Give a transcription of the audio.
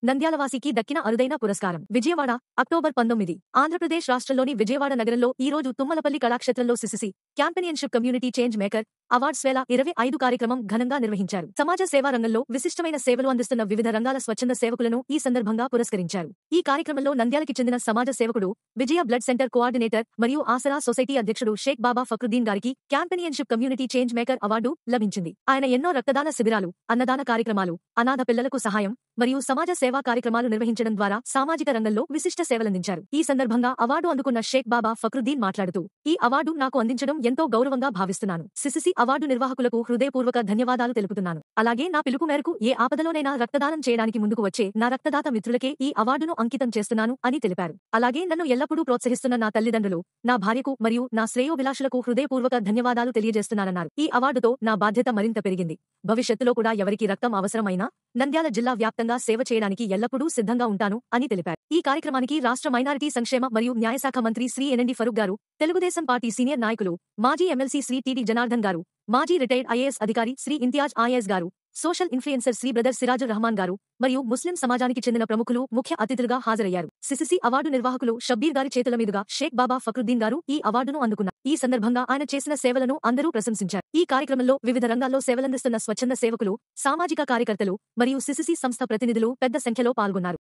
నంద్యాలవాసికి దక్కిన అరుదైన పురస్కారం. విజయవాడ, అక్టోబర్ 19. ఆంధ్రప్రదేశ్ రాష్ట్రంలోని విజయవాడ నగరంలో ఈ రోజు తుమ్మలపల్లి కళాక్షేత్రంలో CCC companionship community change maker awards 2025 కార్యక్రమం ఘనంగా నిర్వహించారు. సమాజ సేవా రంగంలో విశిష్టమైన సేవలు అందిస్తున్న వివిధ రంగాల స్వచ్ఛంద సేవకులను ఈ సందర్భంగా పురస్కరించారు. ఈ కార్యక్రమంలో నంద్యాలకి చెందిన సమాజ సేవకుడు, విజయ బ్లడ్ సెంటర్ కోఆర్డినేటర్ మరియు ఆసరా సొసైటీ అధ్యక్షుడు షేక్ బాబా ఫక్రుద్దీన్ గారికి క్యాంపెనియన్షిప్ కమ్యూనిటీ చేంజ్ మేకర్ అవార్డు లభించింది. ఆయన ఎన్నో రక్తదాన శిబిరాలు, అన్నదాన కార్యక్రమాలు, అనాథ పిల్లలకు సహాయం మరియు సమాజ సేవా కార్యక్రమాలు నిర్వహించడం ద్వారా సామాజిక రంగంలో విశిష్ట సేవలందించారు. ఈ సందర్భంగా అవార్డు అందుకున్న షేక్ బాబా ఫక్రుద్దీన్ మాట్లాడుతూ, ఈ అవార్డు నాకు అందించడం ఎంతో గౌరవంగా భావిస్తున్నాను. సిసిసి అవార్డు నిర్వాహకులకు హృదయపూర్వక ధన్యవాదాలు తెలుపుతున్నాను. అలాగే నా పిలుపు మేరకు ఏ ఆపదలోనైనా రక్తదానం చేయడానికి ముందుకు వచ్చే నా రక్తదాత మిత్రులకే ఈ అవార్డును అంకితం చేస్తున్నాను అని తెలిపారు. అలాగే నన్ను ఎల్లప్పుడూ ప్రోత్సహిస్తున్న నా తల్లిదండ్రులు, నా భార్యకు మరియు నా శ్రేయోభిలాషులకు హృదయపూర్వక ధన్యవాదాలు తెలియజేస్తున్నానన్నారు. ఈ అవార్డుతో నా బాధ్యత మరింత పెరిగింది. భవిష్యత్తులో కూడా ఎవరికి రక్తం అవసరమైనా నంద్యాల జిల్లా వ్యాప్తంగా సేవ చేయడానికి ఎల్లప్పుడూ సిద్ధంగా ఉంటాను అని తెలిపారు. ఈ కార్యక్రమానికి రాష్ట్ర మైనారిటీ సంక్షేమ మరియు న్యాయశాఖ మంత్రి శ్రీ ఎన్ఎండి ఫరూక్ గారు, తెలుగుదేశం పార్టీ సీనియర్ నాయకులు, మాజీ ఎమ్మెల్సీ శ్రీ టిడి జనార్దన్ గారు, మాజీ రిటైర్డ్ ఐఏఎస్ అధికారి Shri Imtiaz IAS garu, social influencer Shri brother Sirajur Rahman garu మరియు ముస్లిం సమాజానికి చెందిన ప్రముఖులు ముఖ్య అతిథులుగా హాజరయ్యారు. సిసిసి అవార్డు నిర్వాహకులు షబ్బీర్ గారి చేతుల మీదుగా షేక్ బాబా ఫక్రుద్దీన్ గారు ఈ అవార్డును అందుకున్నారు. ఈ సందర్భంగా ఆయన చేసిన సేవలను అందరూ ప్రశంసించారు. ఈ కార్యక్రమంలో వివిధ రంగాల్లో సేవలందిస్తున్న స్వచ్ఛంద సేవకులు, సామాజిక కార్యకర్తలు మరియు సిసిసి సంస్థ ప్రతినిధులు పెద్ద సంఖ్యలో పాల్గొన్నారు.